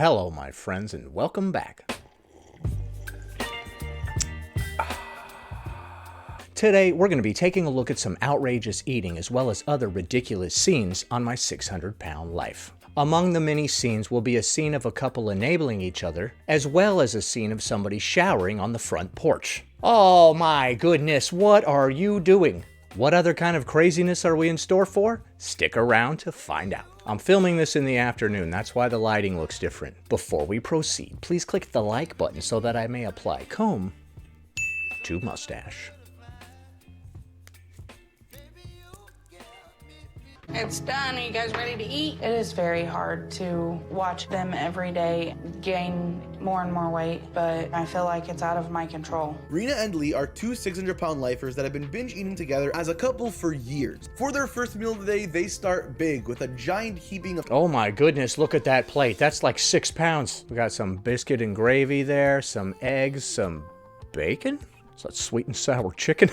Hello, my friends, and welcome back. Today, we're going to be taking a look at some outrageous eating as well as other ridiculous scenes on my 600-pound life. Among the many scenes will be a scene of a couple enabling each other, as well as a scene of somebody showering on the front porch. Oh my goodness, what are you doing? What other kind of craziness are we in store for? Stick around to find out. I'm filming this in the afternoon, that's why the lighting looks different. Before we proceed, please click the like button so that I may apply comb to mustache. It's done. Are you guys ready to eat? It is very hard to watch them every day gain more and more weight, but I feel like it's out of my control. Rena and Lee are two 600-pound lifers that have been binge eating together as a couple for years. For their first meal of the day, they start big with a giant heaping of— Oh my goodness, look at that plate. That's like 6 pounds. We got some biscuit and gravy there, some eggs, some bacon. So that's sweet and sour chicken.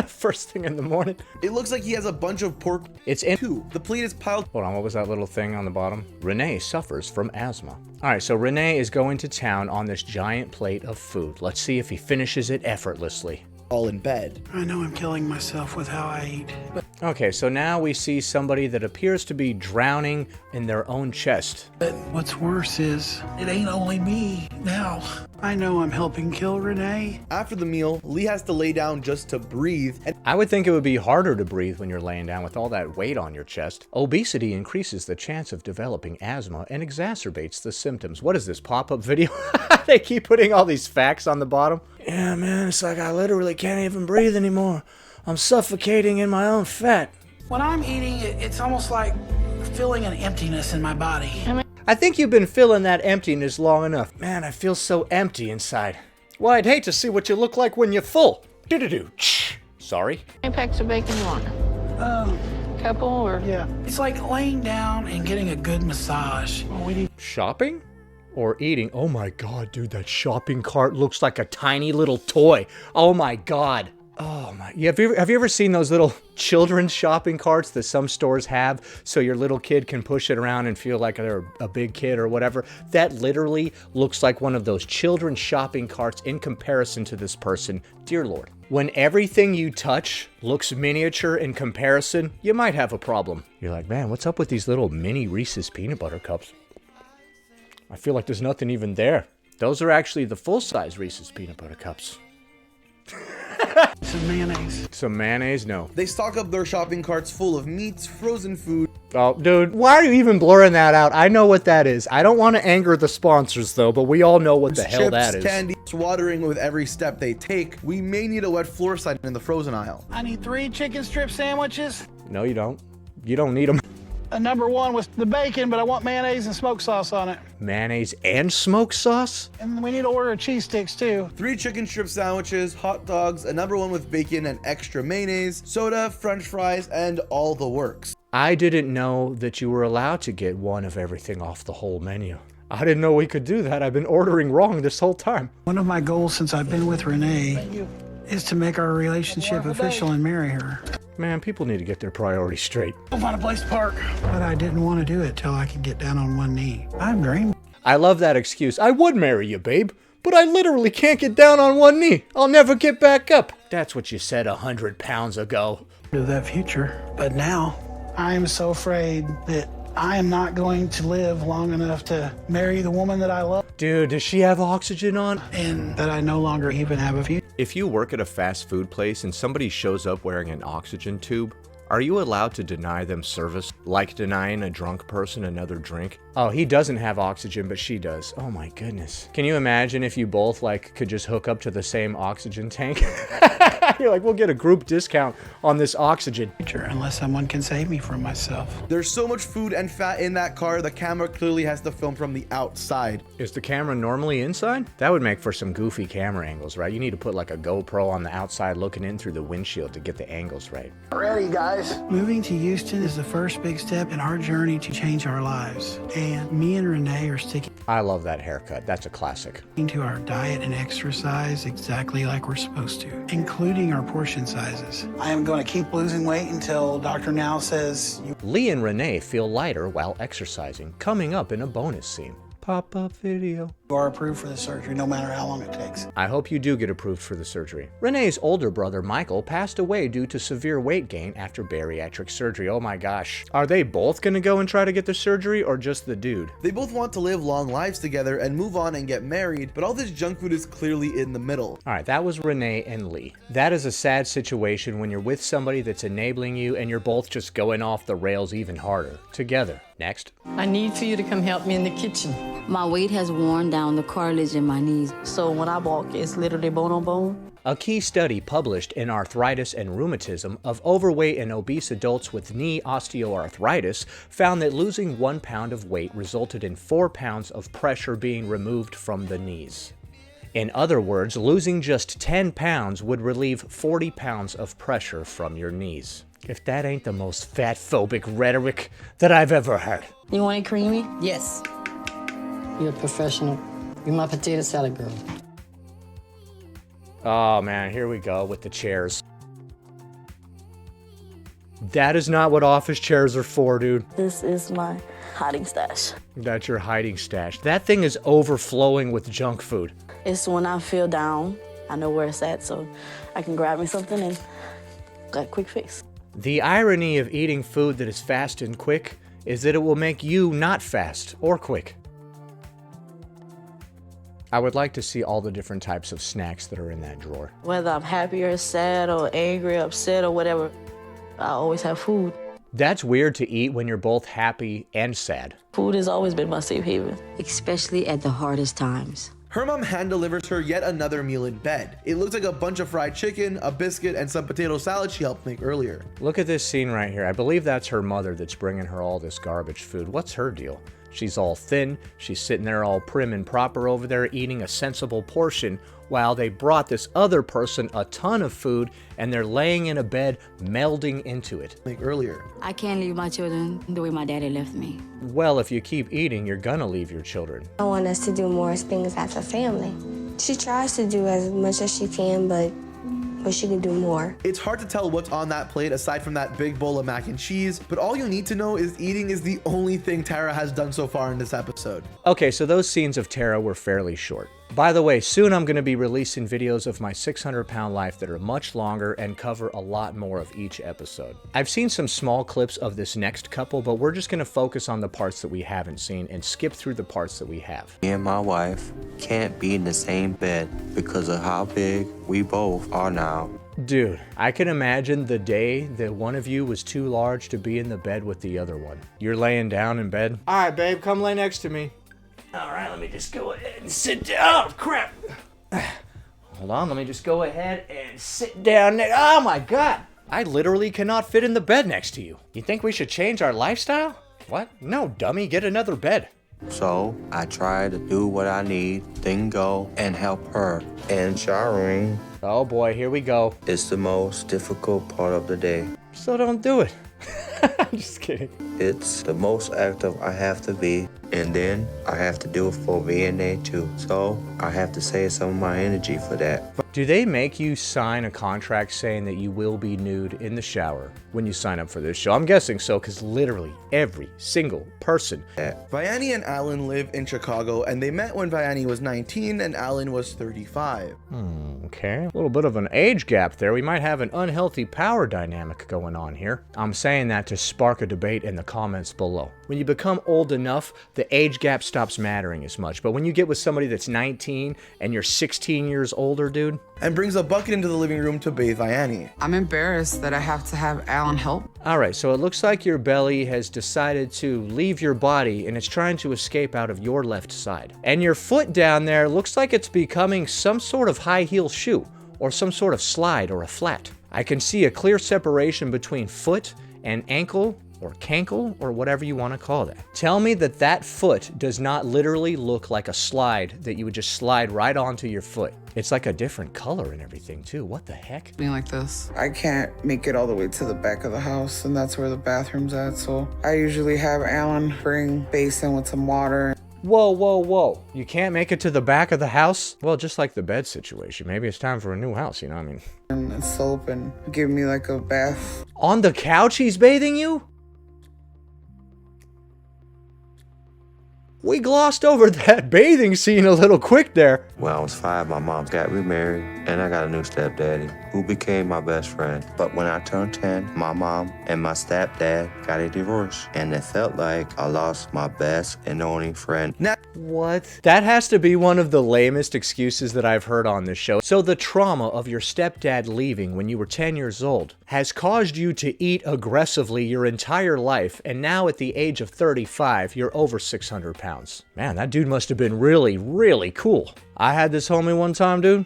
First thing in the morning. It looks like he has a bunch of pork. It's in. The plate is piled. Hold on, what was that little thing on the bottom? Renee suffers from asthma. All right, so Renee is going to town on this giant plate of food. Let's see if he finishes it effortlessly. All in bed. I know I'm killing myself with how I eat. Okay, so now we see somebody that appears to be drowning in their own chest. But what's worse is, it ain't only me now. I know I'm helping kill Renee. After the meal, Lee has to lay down just to breathe. And I would think it would be harder to breathe when you're laying down with all that weight on your chest. Obesity increases the chance of developing asthma and exacerbates the symptoms. What is this, pop-up video? They keep putting all these facts on the bottom. Yeah, man, it's like I literally can't even breathe anymore. I'm suffocating in my own fat. When I'm eating, it's almost like feeling an emptiness in my body. I think you've been feeling that emptiness long enough. Man, I feel so empty inside. Well, I'd hate to see what you look like when you're full. Do-do-do. Sorry. How many packs of bacon you want? Couple or? Yeah. It's like laying down and getting a good massage. Oh, we need Shopping? Or eating? Oh my god, dude, that shopping cart looks like a tiny little toy. Oh my god. Oh my, yeah, have you ever seen those little children's shopping carts that some stores have so your little kid can push it around and feel like they're a big kid or whatever? That literally looks like one of those children's shopping carts in comparison to this person. Dear Lord, when everything you touch looks miniature in comparison, you might have a problem. You're like, man, what's up with these little mini Reese's peanut butter cups? I feel like there's nothing even there. Those are actually the full-size Reese's peanut butter cups. some mayonnaise. Some mayonnaise? No. they stock up their shopping carts full of meats, frozen food. Oh, dude, why are you even blurring that out? I know what that is. I don't want to anger the sponsors, though, but we all know what the hell chips, that is. Candy, watering with every step they take. We may need a wet floor sign in the frozen aisle. I need 3 chicken strip sandwiches. No, you don't. You don't need them. A number 1 with the bacon, but I want mayonnaise and smoked sauce on it. Mayonnaise and smoked sauce? And we need to order cheese sticks too. 3 chicken strip sandwiches, hot dogs, a number 1 with bacon and extra mayonnaise, soda, french fries, and all the works. I didn't know that you were allowed to get one of everything off the whole menu. I didn't know we could do that. I've been ordering wrong this whole time. One of my goals since I've been with Renee is to make our relationship official and marry her. Man, people need to get their priorities straight. We'll find a place to park. But I didn't want to do it till I could get down on one knee. I've dreamed. I love that excuse. I would marry you, babe, but I literally can't get down on one knee. I'll never get back up. That's what you said 100 pounds ago. Of that future. But now, I am so afraid that I am not going to live long enough to marry the woman that I love. Dude, does she have oxygen on? And that I no longer even have a future. If you work at a fast food place and somebody shows up wearing an oxygen tube, are you allowed to deny them service? Like denying a drunk person another drink? Oh, he doesn't have oxygen, but she does. Oh my goodness. Can you imagine if you both could just hook up to the same oxygen tank? You're like, we'll get a group discount on this oxygen. Unless someone can save me from myself. There's so much food and fat in that car, the camera clearly has to film from the outside. Is the camera normally inside? That would make for some goofy camera angles, right? You need to put like a GoPro on the outside looking in through the windshield to get the angles right. Ready, guys. Moving to Houston is the first big step in our journey to change our lives. And me and Renee are sticking I love that haircut. That's a classic. to our diet and exercise exactly like we're supposed to, including our portion sizes. I am going to keep losing weight until Dr. Now says you. Lee and Renee feel lighter while exercising, coming up in a bonus scene. pop-up video. You are approved for the surgery no matter how long it takes. I hope you do get approved for the surgery. Renee's older brother, Michael, passed away due to severe weight gain after bariatric surgery. Oh my gosh. Are they both gonna go and try to get the surgery, or just the dude? They both want to live long lives together and move on and get married, but all this junk food is clearly in the middle. Alright, that was Renee and Lee. That is a sad situation when you're with somebody that's enabling you and you're both just going off the rails even harder. Together. Next. I need for you to come help me in the kitchen. My weight has worn down the cartilage in my knees. So when I walk, it's literally bone on bone. A key study published in Arthritis and Rheumatism of overweight and obese adults with knee osteoarthritis found that losing 1 pound of weight resulted in 4 pounds of pressure being removed from the knees. In other words, losing just 10 pounds would relieve 40 pounds of pressure from your knees. If that ain't the most fat-phobic rhetoric that I've ever heard. You want it creamy? Yes. You're a professional. You're my potato salad girl. Oh man, here we go with the chairs. That is not what office chairs are for, dude. This is my hiding stash. That's your hiding stash. That thing is overflowing with junk food. It's when I feel down, I know where it's at, so I can grab me something and got a quick fix. The irony of eating food that is fast and quick is that it will make you not fast or quick. I would like to see all the different types of snacks that are in that drawer. Whether I'm happy or sad or angry, upset or whatever, I always have food. That's weird to eat when you're both happy and sad. Food has always been my safe haven. Especially at the hardest times. Her mom hand delivers her yet another meal in bed. It looks like a bunch of fried chicken, a biscuit, and some potato salad she helped make earlier. Look at this scene right here. I believe that's her mother that's bringing her all this garbage food. What's her deal? She's all thin, she's sitting there all prim and proper over there eating a sensible portion while they brought this other person a ton of food and they're laying in a bed melding into it. Like earlier. I can't leave my children the way my daddy left me. Well, if you keep eating, you're gonna leave your children. I want us to do more things as a family. She tries to do as much as she can, but she can do more. It's hard to tell what's on that plate aside from that big bowl of mac and cheese, but all you need to know is eating is the only thing Tara has done so far in this episode. Okay, so those scenes of Tara were fairly short. By the way, soon I'm going to be releasing videos of my 600-pound life that are much longer and cover a lot more of each episode. I've seen some small clips of this next couple, but we're just going to focus on the parts that we haven't seen and skip through the parts that we have. Me and my wife can't be in the same bed because of how big we both are now. Dude, I can imagine the day that one of you was too large to be in the bed with the other one. You're laying down in bed. All right, babe, come lay next to me. All right, let me just go ahead and sit down. Oh, crap. Hold on, let me just go ahead and sit down. Oh my God. I literally cannot fit in the bed next to you. You think we should change our lifestyle? What? No, dummy, get another bed. So I try to do what I need, then go and help her. And showering Oh boy, here we go. is the most difficult part of the day. So don't do it. I'm just kidding. It's the most active I have to be, and then I have to do it for VNA too. So I have to save some of my energy for that. Do they make you sign a contract saying that you will be nude in the shower when you sign up for this show? I'm guessing so, because literally every single person. Vianney and Alan live in Chicago, and they met when Vianney was 19 and Alan was 35. Okay, a little bit of an age gap there. We might have an unhealthy power dynamic going on here. I'm saying that to spark a debate in the comments below. When you become old enough, the age gap stops mattering as much. But when you get with somebody that's 19 and you're 16 years older, dude. And brings a bucket into the living room to bathe Vianney. I'm embarrassed that I have to have Alan help. All right, so it looks like your belly has decided to leave your body and it's trying to escape out of your left side. And your foot down there looks like it's becoming some sort of high heel shoe or some sort of slide or a flat. I can see a clear separation between foot and ankle or cankle or whatever you want to call that. Tell me that that foot does not literally look like a slide that you would just slide right onto your foot. It's like a different color and everything too. What the heck? Being like this. I can't make it all the way to the back of the house, and that's where the bathroom's at, so I usually have Alan bring basin with some water. Whoa, whoa, whoa. You can't make it to the back of the house? Well, just like the bed situation. Maybe it's time for a new house, you know what I mean? And soap and give me like a bath. On the couch he's bathing you? We glossed over that bathing scene a little quick there. When I was 5, my mom got remarried, and I got a new stepdaddy who became my best friend. But when I turned 10, my mom and my stepdad got a divorce, and it felt like I lost my best and only friend. What? That has to be one of the lamest excuses that I've heard on this show. So the trauma of your stepdad leaving when you were 10 years old has caused you to eat aggressively your entire life, and now at the age of 35, you're over 600 pounds. Man, that dude must have been really, really cool. I had this homie one time, dude.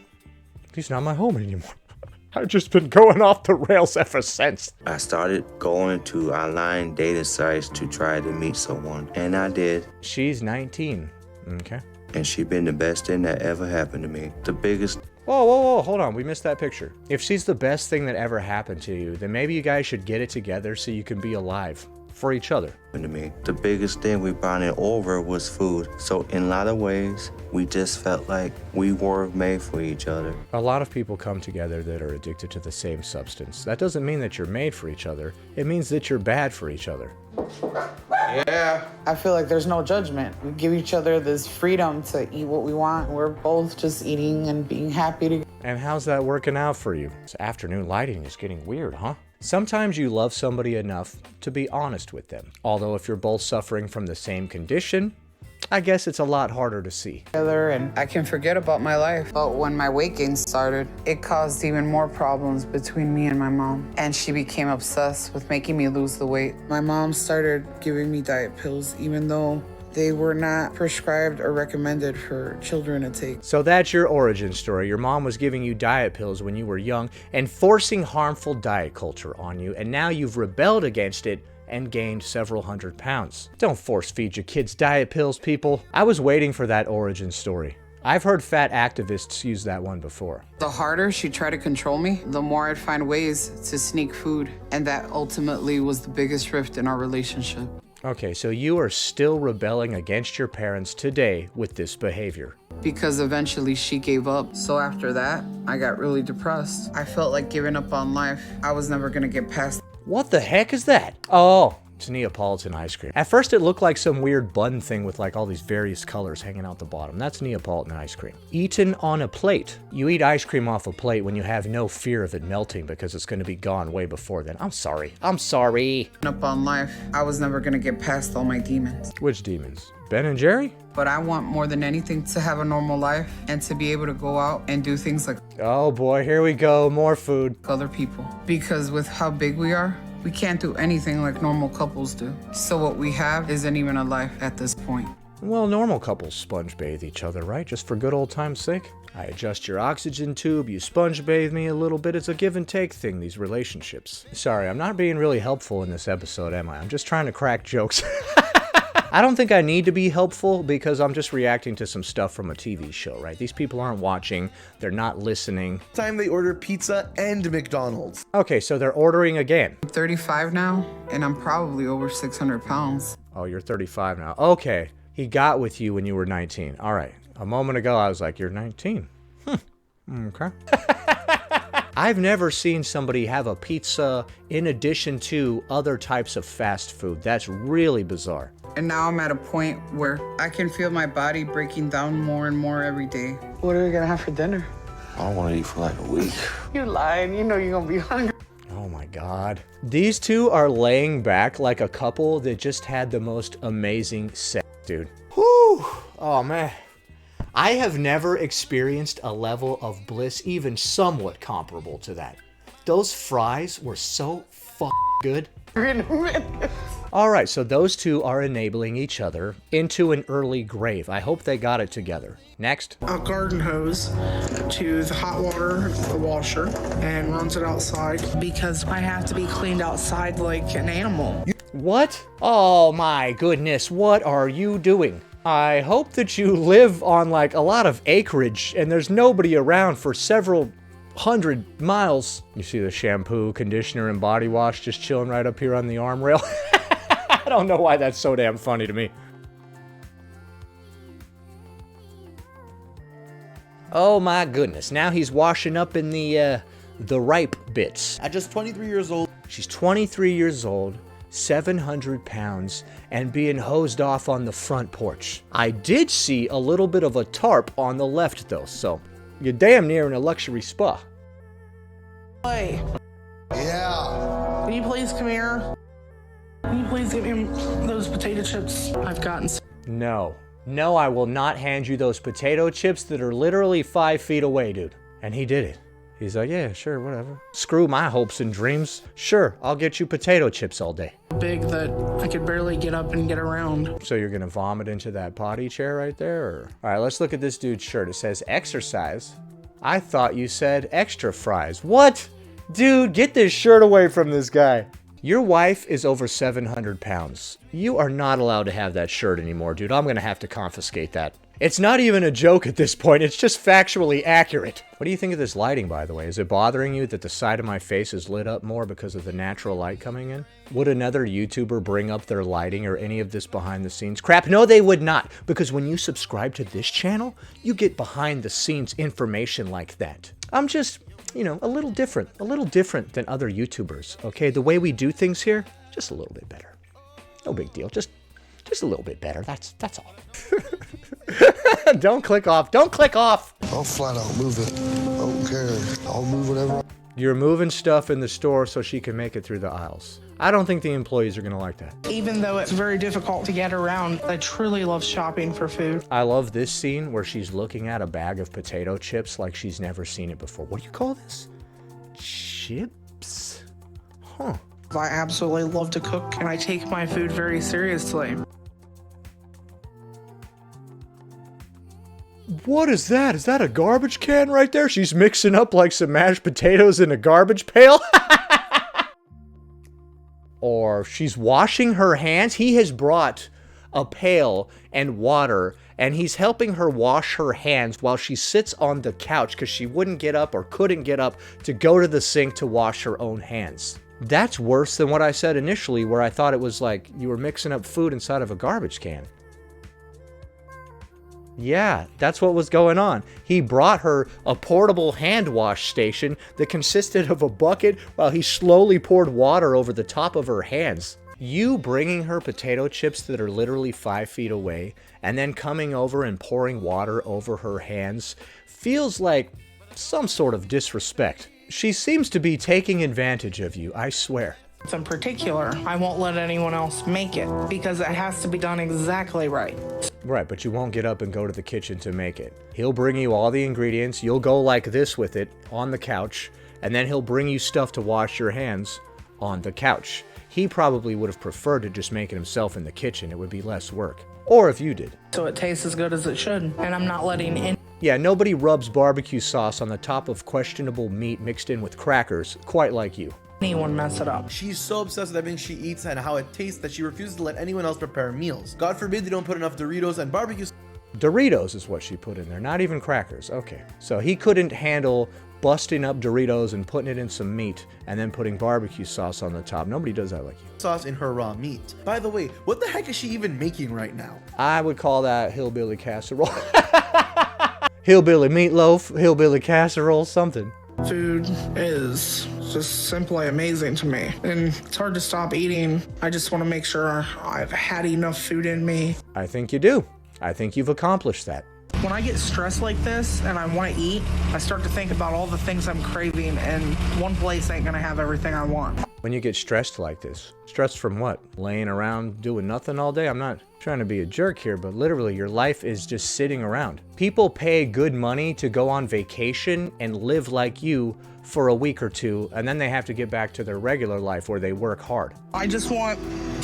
He's not my homie anymore. I've just been going off the rails ever since. I started going to online dating sites to try to meet someone, and I did. She's 19. Okay. And she been the best thing that ever happened to me. The biggest... Whoa, hold on. We missed that picture. If she's the best thing that ever happened to you, then maybe you guys should get it together so you can be alive for each other. To me, the biggest thing we bonded over was food. So in a lot of ways, we just felt like we were made for each other. A lot of people come together that are addicted to the same substance. That doesn't mean that you're made for each other. It means that you're bad for each other. Yeah. I feel like there's no judgment. We give each other this freedom to eat what we want. We're both just eating and being happy together. And how's that working out for you? This afternoon lighting is getting weird, huh? Sometimes you love somebody enough to be honest with them. Although if you're both suffering from the same condition, I guess it's a lot harder to see. And I can forget about my life. But when my weight gain started, it caused even more problems between me and my mom. And she became obsessed with making me lose the weight. My mom started giving me diet pills, even though they were not prescribed or recommended for children to take. So that's your origin story. Your mom was giving you diet pills when you were young and forcing harmful diet culture on you, and now you've rebelled against it and gained several hundred pounds. Don't force feed your kids diet pills, people. I was waiting for that origin story. I've heard fat activists use that one before. The harder she tried to control me, the more I'd find ways to sneak food. And that ultimately was the biggest rift in our relationship. Okay, so you are still rebelling against your parents today with this behavior. Because eventually she gave up. So after that, I got really depressed. I felt like giving up on life. I was never gonna get past. What the heck is that? Oh, it's Neapolitan ice cream. At first it looked like some weird bun thing with like all these various colors hanging out the bottom. That's Neapolitan ice cream. Eaten on a plate. You eat ice cream off a plate when you have no fear of it melting because it's gonna be gone way before then. I'm sorry. Up on life, I was never gonna get past all my demons. Which demons? Ben and Jerry? But I want more than anything to have a normal life and to be able to go out and do things like Oh boy, here we go, more food. Other people. Because with how big we are, we can't do anything like normal couples do. So what we have isn't even a life at this point. Well, normal couples sponge bathe each other, right? Just for good old time's sake. I adjust your oxygen tube, you sponge bathe me a little bit. It's a give and take thing, these relationships. Sorry, I'm not being really helpful in this episode, am I? I'm just trying to crack jokes. I don't think I need to be helpful because I'm just reacting to some stuff from a TV show, right? These people aren't watching, they're not listening. Time they order pizza and McDonald's. Okay, so they're ordering again. I'm 35 now, and I'm probably over 600 pounds. Oh, you're 35 now. Okay, he got with you when you were 19. All right, a moment ago I was like, you're 19. Okay. I've never seen somebody have a pizza in addition to other types of fast food. That's really bizarre. And now I'm at a point where I can feel my body breaking down more and more every day. What are we gonna have for dinner? I don't want to eat for like a week. You lying, you know you're gonna be hungry. Oh my God. These two are laying back like a couple that just had the most amazing sex, dude. Whew. Oh man. I have never experienced a level of bliss even somewhat comparable to that. Those fries were so good. All right, so those two are enabling each other into an early grave. I hope they got it together. Next. A garden hose to the hot water washer and runs it outside. Because I have to be cleaned outside like an animal. What? Oh my goodness, what are you doing? I hope that you live on like a lot of acreage and there's nobody around for several 100 miles. You see the shampoo, conditioner, and body wash just chilling right up here on the arm rail? I don't know why that's so damn funny to me. Oh my goodness, now he's washing up in the ripe bits. At just 23 years old, she's 23 years old, 700 pounds and being hosed off on the front porch. I did see a little bit of a tarp on the left though, so you're damn near in a luxury spa. Hey. Yeah. Can you please come here? Can you please give me those potato chips I've gotten? No. No, I will not hand you those potato chips that are literally 5 feet away, dude. And he did it. He's like, yeah, sure, whatever. Screw my hopes and dreams. Sure, I'll get you potato chips all day. Big that I could barely get up and get around. So you're gonna vomit into that potty chair right there? Or? All right, let's look at this dude's shirt. It says exercise. I thought you said extra fries. What? Dude, get this shirt away from this guy. Your wife is over 700 pounds. You are not allowed to have that shirt anymore, dude. I'm gonna have to confiscate that. It's not even a joke at this point. It's just factually accurate. What do you think of this lighting, by the way? Is it bothering you that the side of my face is lit up more because of the natural light coming in? Would another YouTuber bring up their lighting or any of this behind the scenes crap? No, they would not. Because when you subscribe to this channel, you get behind the scenes information like that. I'm just, you know, a little different than other YouTubers, okay? The way we do things here, just a little bit better. No big deal, just a little bit better, that's all. Don't click off, don't click off! I'll flat out move it, I don't care, I'll move whatever. You're moving stuff in the store so she can make it through the aisles. I don't think the employees are gonna like that. Even though it's very difficult to get around, I truly love shopping for food. I love this scene where she's looking at a bag of potato chips like she's never seen it before. What do you call this? Chips? Huh. I absolutely love to cook and I take my food very seriously. What is that? Is that a garbage can right there? She's mixing up like some mashed potatoes in a garbage pail? Or she's washing her hands. He has brought a pail and water and he's helping her wash her hands while she sits on the couch because she wouldn't get up or couldn't get up to go to the sink to wash her own hands. That's worse than what I said initially where I thought it was like you were mixing up food inside of a garbage can. Yeah, that's what was going on. He brought her a portable hand wash station that consisted of a bucket while he slowly poured water over the top of her hands. You bringing her potato chips that are literally 5 feet away and then coming over and pouring water over her hands feels like some sort of disrespect. She seems to be taking advantage of you, I swear. In particular, I won't let anyone else make it because it has to be done exactly right. Right, but you won't get up and go to the kitchen to make it. He'll bring you all the ingredients, you'll go like this with it on the couch, and then he'll bring you stuff to wash your hands on the couch. He probably would have preferred to just make it himself in the kitchen. It would be less work. Or if you did. So it tastes as good as it should, and I'm not letting in. Yeah, nobody rubs barbecue sauce on the top of questionable meat mixed in with crackers quite like you. Anyone mess it up. She's so obsessed with everything she eats and how it tastes that she refuses to let anyone else prepare meals. God forbid they don't put enough Doritos and barbecue. Doritos is what she put in there, not even crackers. Okay, so he couldn't handle busting up Doritos and putting it in some meat and then putting barbecue sauce on the top. Nobody does that like you. Sauce in her raw meat. By the way, what the heck is she even making right now? I would call that hillbilly casserole. Hillbilly meatloaf, hillbilly casserole, something. Food is just simply amazing to me, and it's hard to stop eating. I just want to make sure I've had enough food in me. I think you do. I think you've accomplished that. When I get stressed like this and I want to eat, I start to think about all the things I'm craving, and one place ain't gonna have everything I want. When you get stressed like this, stressed from what? Laying around doing nothing all day? I'm not trying to be a jerk here, but literally your life is just sitting around. People pay good money to go on vacation and live like you for a week or two, and then they have to get back to their regular life where they work hard. I just want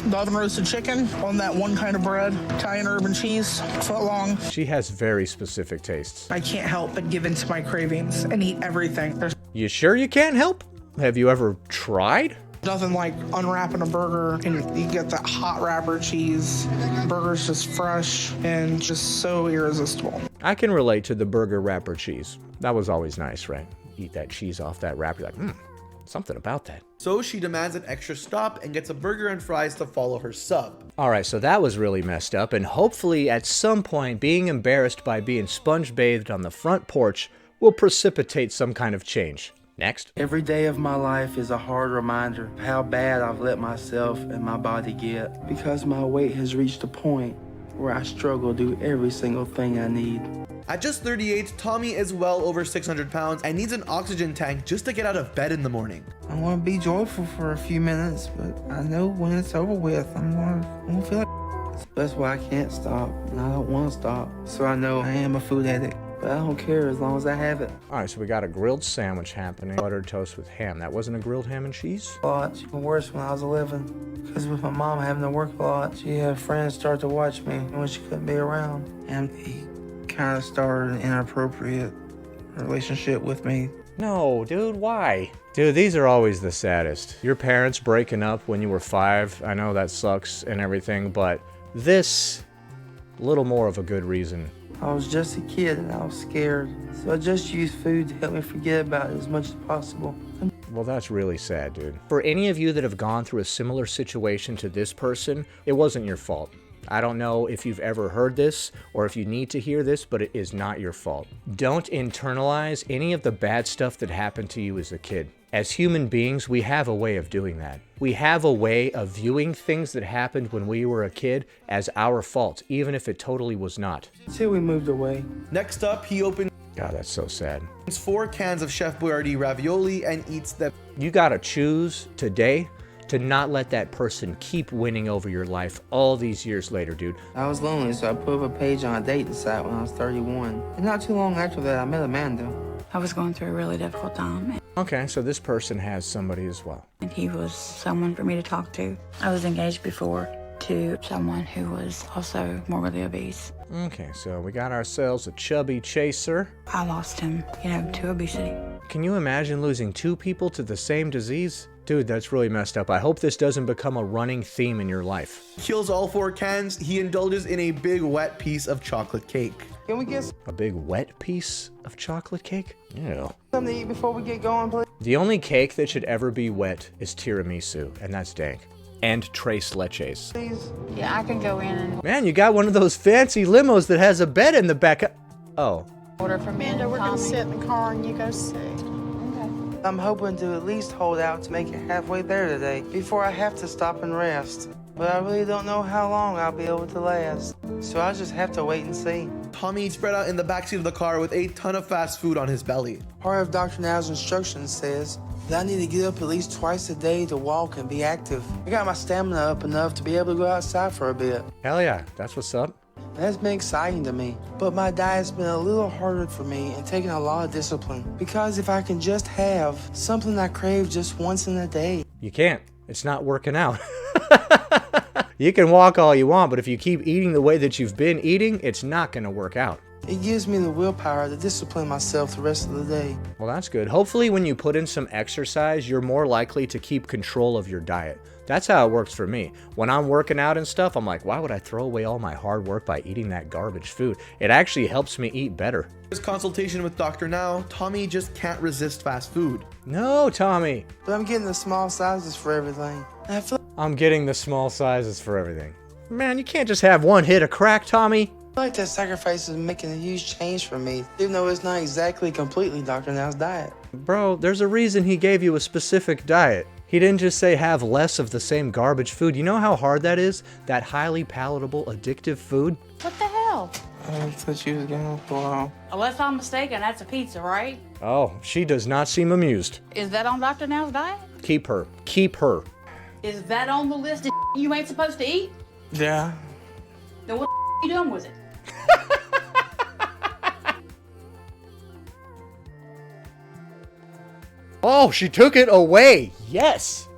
the oven roasted chicken on that one kind of bread, Italian herb and cheese, foot long. She has very specific tastes. I can't help but give in to my cravings and eat everything. There's You sure you can't help? Have you ever tried? nothing like unwrapping a burger and you get that hot wrapper cheese. Burger's just fresh and just so irresistible. I can relate to the burger wrapper cheese. That was always nice, right? Eat that cheese off that wrapper, you're like, something about that. So she demands an extra stop and gets a burger and fries to follow her sub. All right, so that was really messed up, and hopefully at some point being embarrassed by being sponge bathed on the front porch will precipitate some kind of change. Next. Every day of my life is a hard reminder of how bad I've let myself and my body get, because my weight has reached a point where I struggle to do every single thing I need. At just 38, Tommy is well over 600 pounds and needs an oxygen tank just to get out of bed in the morning. I want to be joyful for a few minutes, but I know when it's over with, I'm gonna feel like that's why I can't stop, and I don't want to stop. So I know I am a food addict, but I don't care as long as I have it. All right, so we got a grilled sandwich happening. Buttered toast with ham. That wasn't a grilled ham and cheese? A lot worse when I was 11, because with my mom having to work a lot, she had friends start to watch me when she couldn't be around, and he kind of started an inappropriate relationship with me. No, dude, why? Dude, these are always the saddest. Your parents breaking up when you were 5, I know that sucks and everything, but this, a little more of a good reason. I was just a kid and I was scared, so I just used food to help me forget about it as much as possible. Well, that's really sad, dude. For any of you that have gone through a similar situation to this person, it wasn't your fault. I don't know if you've ever heard this or if you need to hear this, but it is not your fault. Don't internalize any of the bad stuff that happened to you as a kid. As human beings, we have a way of doing that. We have a way of viewing things that happened when we were a kid as our fault, even if it totally was not. Until we moved away. Next up, he opens God, that's so sad. 4 cans of Chef Boyardee ravioli and eats them. You gotta choose today to not let that person keep winning over your life all these years later, dude. I was lonely, so I put up a page on a dating site when I was 31. And not too long after that, I met Amanda. I was going through a really difficult time. Okay, so this person has somebody as well. And he was someone for me to talk to. I was engaged before to someone who was also morbidly obese. Okay, so we got ourselves a chubby chaser. I lost him, to obesity. Can you imagine losing 2 people to the same disease? Dude, that's really messed up. I hope this doesn't become a running theme in your life. Kills all 4 cans. He indulges in a big wet piece of chocolate cake. Can we get A big wet piece of chocolate cake? Ew. something to eat before we get going, please? The only cake that should ever be wet is tiramisu, and that's dank. And tres leches. Please. Yeah, I can go in and Man, you got one of those fancy limos that has a bed in the back. Oh. order from Amanda, we're going to sit in the car and you go see. I'm hoping to at least hold out to make it halfway there today before I have to stop and rest. But I really don't know how long I'll be able to last. So I just have to wait and see. Tommy spread out in the backseat of the car with a ton of fast food on his belly. Part of Dr. Now's instructions says that I need to get up at least twice a day to walk and be active. I got my stamina up enough to be able to go outside for a bit. Hell yeah, that's what's up. That's been exciting to me, but my diet's been a little harder for me and taking a lot of discipline. Because if I can just have something I crave just once in a day. You can't. It's not working out. You can walk all you want, but if you keep eating the way that you've been eating, it's not going to work out. It gives me the willpower to discipline myself the rest of the day. Well, that's good. Hopefully when you put in some exercise, you're more likely to keep control of your diet. That's how it works for me. When I'm working out and stuff, I'm like, why would I throw away all my hard work by eating that garbage food? It actually helps me eat better. His consultation with Dr. Now, Tommy just can't resist fast food. No, Tommy. But I'm getting the small sizes for everything. And I feel I'm getting the small sizes for everything. Man, you can't just have one hit of crack, Tommy. like that sacrifice is making a huge change for me, even though it's not exactly completely Dr. Now's diet. Bro, there's a reason he gave you a specific diet. He didn't just say have less of the same garbage food. You know how hard that is? That highly palatable, addictive food? What the hell? I thought she was gonna for a while. Unless I'm mistaken, that's a pizza, right? Oh, she does not seem amused. Is that on Dr. Now's diet? Keep her. Keep her. Is that on the list of you ain't supposed to eat? Yeah. Then what you doing with it? Oh, she took it away. Yes.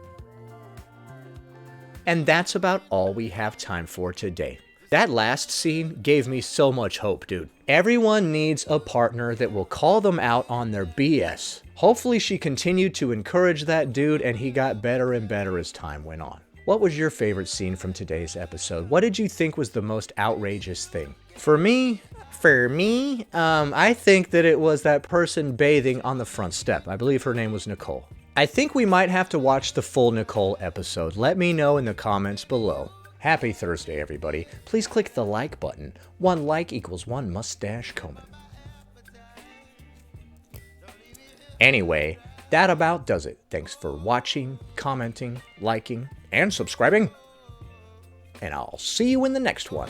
And that's about all we have time for today. That last scene gave me so much hope, dude. Everyone needs a partner that will call them out on their BS. Hopefully she continued to encourage that dude and he got better and better as time went on. What was your favorite scene from today's episode? What did you think was the most outrageous thing? For me, I think that it was that person bathing on the front step. I believe her name was Nicole. I think we might have to watch the full Nicole episode. Let me know in the comments below. Happy Thursday, everybody. Please click the like button. 1 like equals 1 mustache comb. Anyway, That about does it. Thanks for watching, commenting, liking, and subscribing. And I'll see you in the next one.